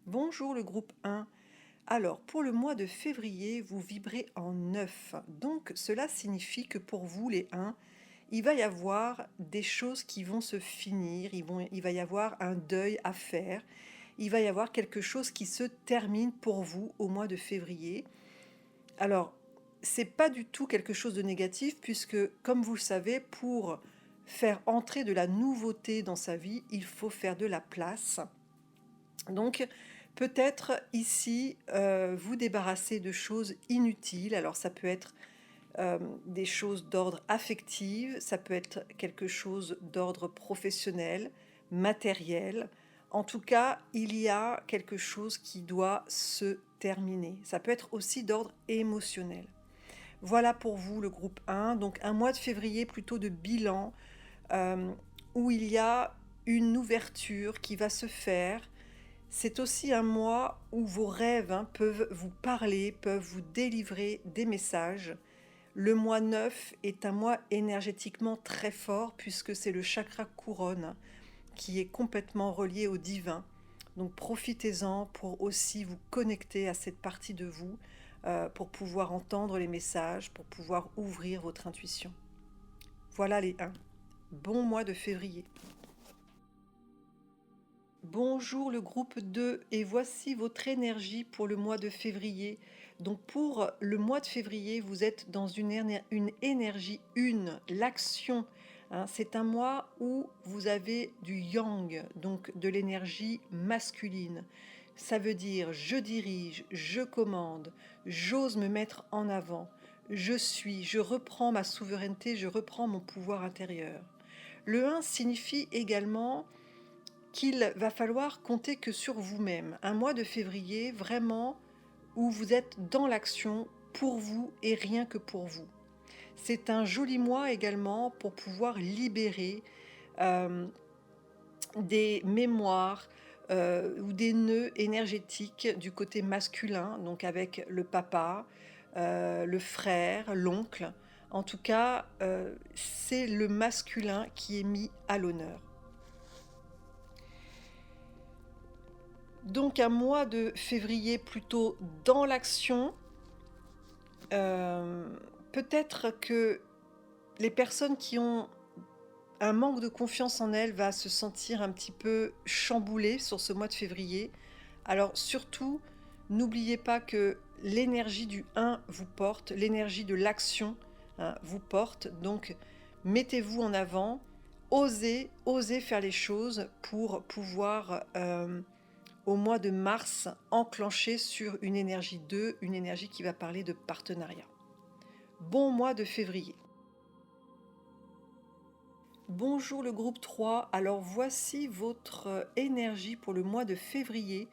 Bonjour le groupe 1. Alors, pour le mois de février, vous vibrez en 9. Donc, cela signifie que pour vous, les 1, il va y avoir des choses qui vont se finir, il va y avoir un deuil à faire, il va y avoir quelque chose qui se termine pour vous au mois de février. Alors, c'est pas du tout quelque chose de négatif puisque, comme vous le savez, pour faire entrer de la nouveauté dans sa vie, il faut faire de la place. Donc, peut-être ici, vous débarrasser de choses inutiles. Alors ça peut être, des choses d'ordre affectif, ça peut être quelque chose d'ordre professionnel, matériel. En tout cas, il y a quelque chose qui doit se terminer. Ça peut être aussi d'ordre émotionnel. Voilà pour vous le groupe 1, donc un mois de février plutôt de bilan, hem, où il y a une ouverture qui va se faire. C'est aussi un mois où vos rêves, peuvent vous parler, peuvent vous délivrer des messages. Le mois 9 est un mois énergétiquement très fort puisque c'est le chakra couronne qui est complètement relié au divin. Donc profitez-en pour aussi vous connecter à cette partie de vous, pour pouvoir entendre les messages, pour pouvoir ouvrir votre intuition. Voilà les 1. Bon mois de février. Bonjour le groupe 2 et voici votre énergie pour le mois de février. Donc pour le mois de février, vous êtes dans une énergie une, l'action. C'est un mois où vous avez du yang, donc de l'énergie masculine. Ça veut dire je dirige, je commande, j'ose me mettre en avant, je reprends ma souveraineté, je reprends mon pouvoir intérieur. Le 1 signifie également qu'il va falloir compter que sur vous-même. Un mois de février vraiment où vous êtes dans l'action pour vous et rien que pour vous. C'est un joli mois également pour pouvoir libérer euh, des mémoires ou des nœuds énergétiques du côté masculin, donc avec le papa, le frère, l'oncle. En tout cas, c'est le masculin qui est mis à l'honneur. Donc un mois de février plutôt dans l'action. Peut-être que les personnes qui ont un manque de confiance en elles va se sentir un petit peu chamboulées sur ce mois de février. Alors surtout, n'oubliez pas que l'énergie du 1 vous porte, l'énergie de l'action, vous porte. Donc mettez-vous en avant, osez faire les choses pour pouvoir au mois de mars enclencher sur une énergie 2, une énergie qui va parler de partenariat. Bon mois de février. Bonjour le groupe 3, alors voici votre énergie pour le mois de février.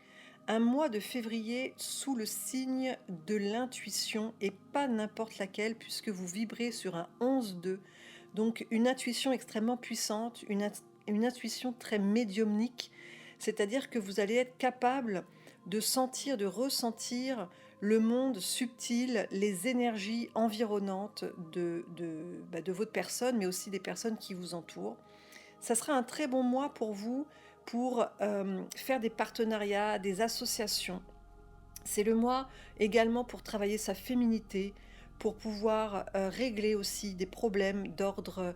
Un mois de février sous le signe de l'intuition et pas n'importe laquelle puisque vous vibrez sur un 11-2. Donc une intuition extrêmement puissante, une intuition très médiumnique, c'est-à-dire que vous allez être capable de sentir, de ressentir le monde subtil, les énergies environnantes de votre personne, mais aussi des personnes qui vous entourent. Ça sera un très bon mois pour vous pour faire des partenariats, des associations. C'est le mois également pour travailler sa féminité, pour pouvoir régler aussi des problèmes d'ordre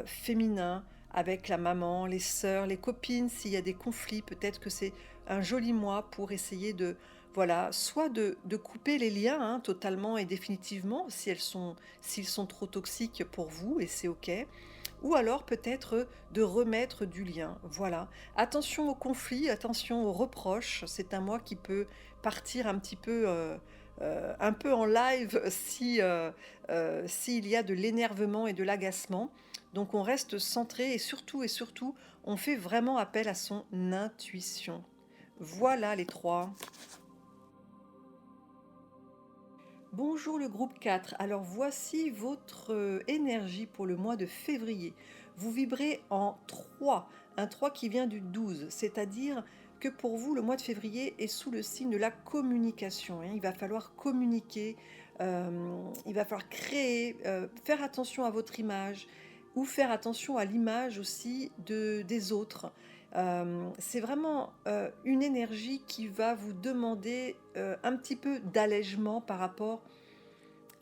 féminin avec la maman, les sœurs, les copines. S'il y a des conflits, peut-être que c'est un joli mois pour essayer de, voilà, soit de couper les liens totalement et définitivement s'ils sont trop toxiques pour vous et c'est ok, ou alors peut-être de remettre du lien. Voilà. Attention aux conflits, attention aux reproches. C'est un mois qui peut partir un peu en live si, s'il y a de l'énervement et de l'agacement. Donc on reste centré et surtout, on fait vraiment appel à son intuition. Voilà les trois. Bonjour le groupe 4. Alors voici votre énergie pour le mois de février. Vous vibrez en 3, un 3 qui vient du 12, c'est-à-dire que pour vous le mois de février est sous le signe de la communication. Il va falloir communiquer, il va falloir créer, faire attention à votre image ou faire attention à l'image aussi des autres. C'est vraiment, une énergie qui va vous demander, un petit peu d'allègement par rapport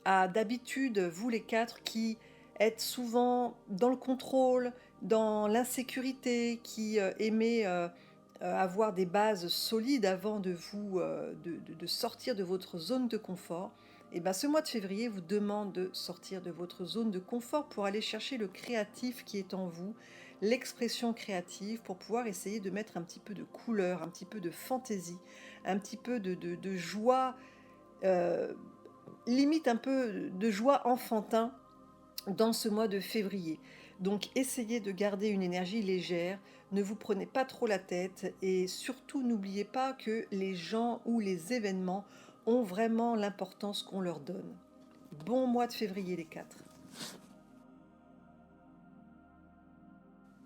à d'habitude, vous les 4 qui êtes souvent dans le contrôle, dans l'insécurité, qui, aimez, avoir des bases solides avant de vous, de sortir de votre zone de confort. Et ben, ce mois de février vous demande de sortir de votre zone de confort pour aller chercher le créatif qui est en vous, l'expression créative pour pouvoir essayer de mettre un petit peu de couleur, un petit peu de fantaisie, un petit peu de joie, heu, limite un peu de joie enfantin dans ce mois de février. Donc essayez de garder une énergie légère, ne vous prenez pas trop la tête et surtout n'oubliez pas que les gens ou les événements ont vraiment l'importance qu'on leur donne. Bon mois de février les 4.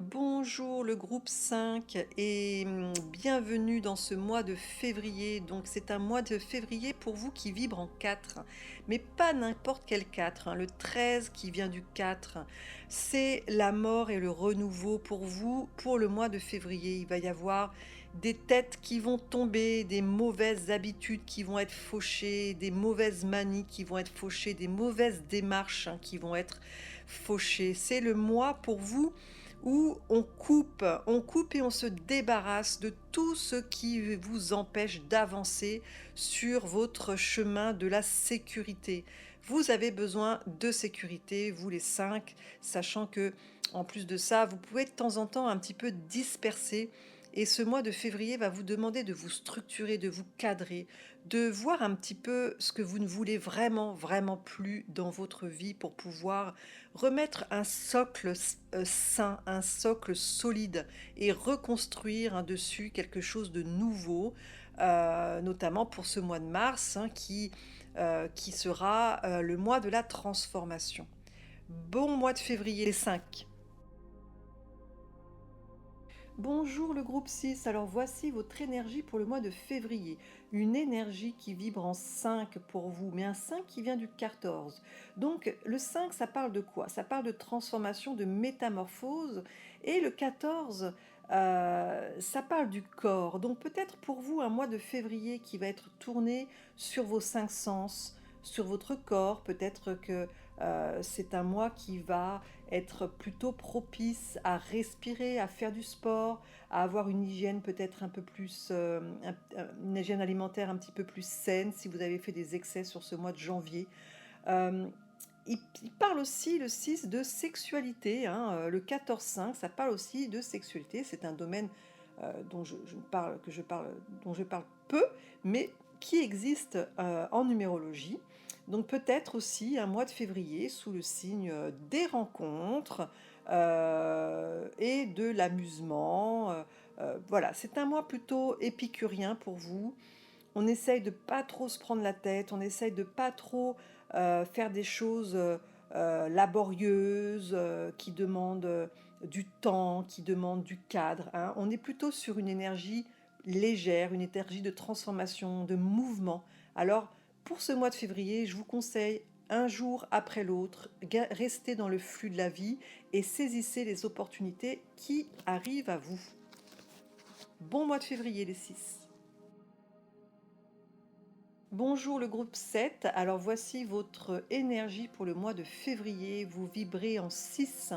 Bonjour le groupe 5 et bienvenue dans ce mois de février. Donc c'est un mois de février pour vous qui vibre en 4, mais pas n'importe quel 4, hein. Le 13 qui vient du 4, c'est la mort et le renouveau pour vous. Pour le mois de février, il va y avoir des têtes qui vont tomber, des mauvaises habitudes qui vont être fauchées, des mauvaises manies qui vont être fauchées, des mauvaises démarches, hein, qui vont être fauchées. C'est le mois pour vous où on coupe et on se débarrasse de tout ce qui vous empêche d'avancer sur votre chemin de la sécurité. Vous avez besoin de sécurité, vous les 5, sachant que en plus de ça, vous pouvez de temps en temps un petit peu disperser. Et ce mois de février va vous demander de vous structurer, de vous cadrer, de voir un petit peu ce que vous ne voulez vraiment, vraiment plus dans votre vie pour pouvoir remettre un socle sain, un socle solide et reconstruire hein, dessus quelque chose de nouveau, notamment pour ce mois de mars hein, qui sera le mois de la transformation. Bon mois de février les 5. Bonjour le groupe 6, alors voici votre énergie pour le mois de février. Une énergie qui vibre en 5 pour vous, mais un 5 qui vient du 14. Donc le 5, ça parle de quoi? Ça parle de transformation, de métamorphose. Et le 14, ça parle du corps. Donc peut-être pour vous un mois de février qui va être tourné sur vos 5 sens, sur votre corps. Peut-être que c'est un mois qui va être plutôt propice à respirer, à faire du sport, à avoir une hygiène peut-être un peu plus, une hygiène alimentaire un petit peu plus saine si vous avez fait des excès sur ce mois de janvier. Euh, il parle aussi, le 6, de sexualité, hein, le 14-5, ça parle aussi de sexualité. C'est un domaine dont je parle peu, mais qui existe en numérologie. Donc peut-être aussi un mois de février sous le signe des rencontres et de l'amusement. Voilà, c'est un mois plutôt épicurien pour vous. On essaye de pas trop se prendre la tête, on essaye de pas trop faire des choses laborieuses qui demandent du temps, qui demandent du cadre, hein. On est plutôt sur une énergie légère, une énergie de transformation, de mouvement. Alors, pour ce mois de février, je vous conseille un jour après l'autre, restez dans le flux de la vie et saisissez les opportunités qui arrivent à vous. Bon mois de février les 6. Bonjour le groupe 7, alors voici votre énergie pour le mois de février, vous vibrez en 6.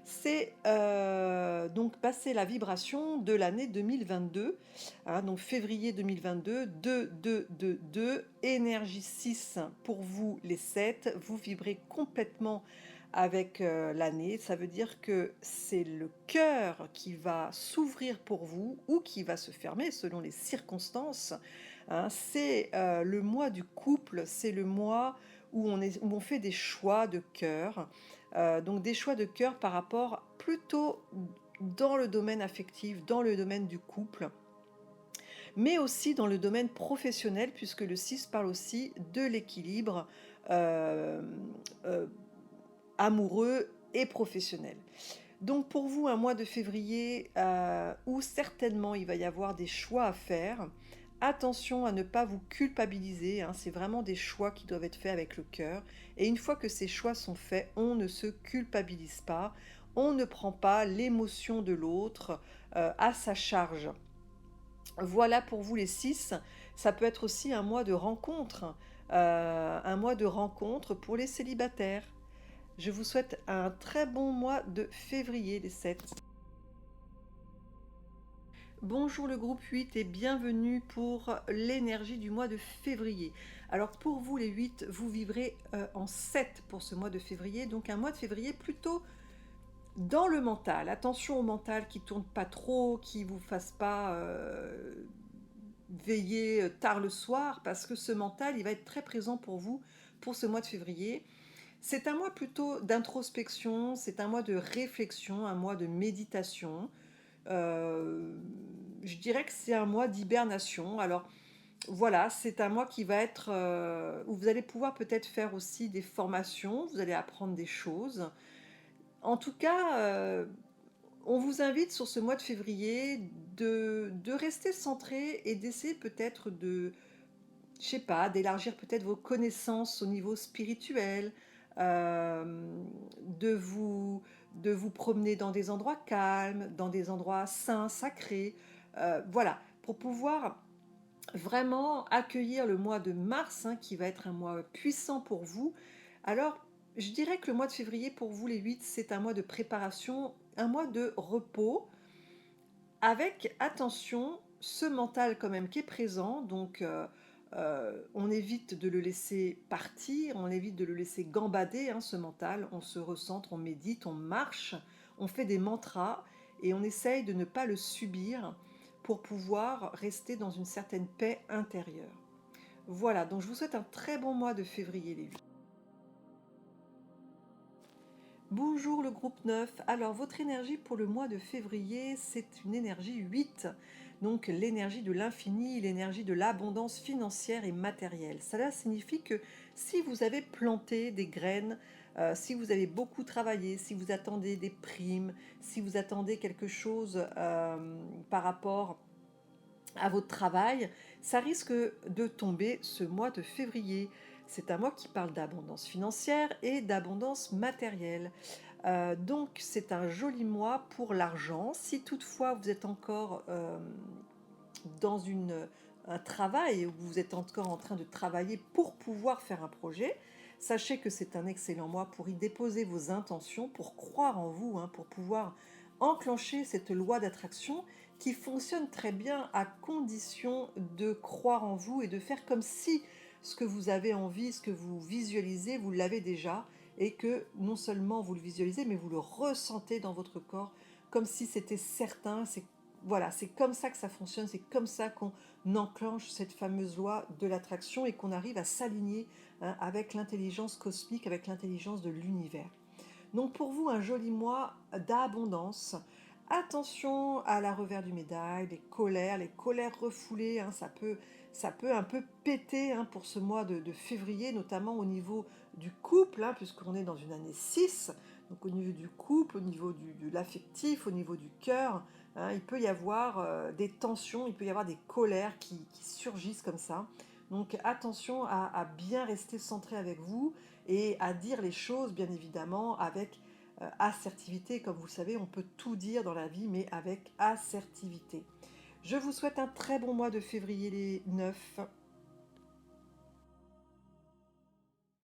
C'est donc passer la vibration de l'année 2022, hein, donc février 2022, 2, 2, 2, 2, énergie 6 pour vous les 7, vous vibrez complètement avec l'année, ça veut dire que c'est le cœur qui va s'ouvrir pour vous ou qui va se fermer selon les circonstances. Hein, c'est le mois du couple, c'est le mois où on fait des choix de cœur, donc des choix de cœur par rapport plutôt dans le domaine affectif, dans le domaine du couple, mais aussi dans le domaine professionnel, puisque le 6 parle aussi de l'équilibre euh, euh, amoureux et professionnel. Donc pour vous, un mois de février où certainement il va y avoir des choix à faire. Attention à ne pas vous culpabiliser, hein, c'est vraiment des choix qui doivent être faits avec le cœur. Et une fois que ces choix sont faits, on ne se culpabilise pas, on ne prend pas l'émotion de l'autre à sa charge. Voilà pour vous les 6. Ça peut être aussi un mois de rencontre, un mois de rencontre pour les célibataires. Je vous souhaite un très bon mois de février, les 7. Bonjour le groupe 8 et bienvenue pour l'énergie du mois de février. Alors pour vous les 8, vous vivrez en 7 pour ce mois de février, donc un mois de février plutôt dans le mental. Attention au mental qui tourne pas trop, qui vous fasse pas veiller tard le soir, parce que ce mental, il va être très présent pour vous pour ce mois de février. C'est un mois plutôt d'introspection, c'est un mois de réflexion, un mois de méditation. Je dirais que c'est un mois d'hibernation. Alors voilà, c'est un mois qui va être où vous allez pouvoir peut-être faire aussi des formations, vous allez apprendre des choses. En tout cas, on vous invite sur ce mois de février de rester centré et d'essayer peut-être de, je sais pas, d'élargir peut-être vos connaissances au niveau spirituel, de vous promener dans des endroits calmes, dans des endroits saints, sacrés, voilà, pour pouvoir vraiment accueillir le mois de mars, hein, qui va être un mois puissant pour vous. Alors, je dirais que le mois de février, pour vous les 8, c'est un mois de préparation, un mois de repos, avec, attention, ce mental quand même qui est présent, donc on évite de le laisser partir, on évite de le laisser gambader, hein, ce mental, on se recentre, on médite, on marche, on fait des mantras, et on essaye de ne pas le subir pour pouvoir rester dans une certaine paix intérieure. Voilà, donc je vous souhaite un très bon mois de février les 8. Bonjour le groupe 9. Alors votre énergie pour le mois de février, c'est une énergie 8. Donc l'énergie de l'infini, l'énergie de l'abondance financière et matérielle. Cela signifie que si vous avez planté des graines, si vous avez beaucoup travaillé, si vous attendez des primes, si vous attendez quelque chose par rapport à votre travail, ça risque de tomber ce mois de février. C'est un mois qui parle d'abondance financière et d'abondance matérielle. Donc c'est un joli mois pour l'argent. Si toutefois vous êtes encore dans un travail où vous êtes encore en train de travailler pour pouvoir faire un projet, sachez que c'est un excellent mois pour y déposer vos intentions, pour croire en vous, hein, pour pouvoir enclencher cette loi d'attraction qui fonctionne très bien à condition de croire en vous et de faire comme si ce que vous avez envie, ce que vous visualisez, vous l'avez déjà, et que non seulement vous le visualisez, mais vous le ressentez dans votre corps, comme si c'était certain. C'est voilà, c'est comme ça que ça fonctionne, c'est comme ça qu'on enclenche cette fameuse loi de l'attraction et qu'on arrive à s'aligner, hein, avec l'intelligence cosmique, avec l'intelligence de l'univers. Donc pour vous, un joli mois d'abondance. Attention à la revers du médaille, les colères refoulées, hein, ça peut un peu péter, hein, pour ce mois de février, notamment au niveau du couple, hein, puisqu'on est dans une année 6, donc au niveau du couple, au niveau de l'affectif, au niveau du cœur, hein, il peut y avoir des tensions, il peut y avoir des colères qui surgissent comme ça. Donc attention à bien rester centré avec vous et à dire les choses, bien évidemment, avec assertivité. Comme vous le savez, on peut tout dire dans la vie, mais avec assertivité. Je vous souhaite un très bon mois de février les 9.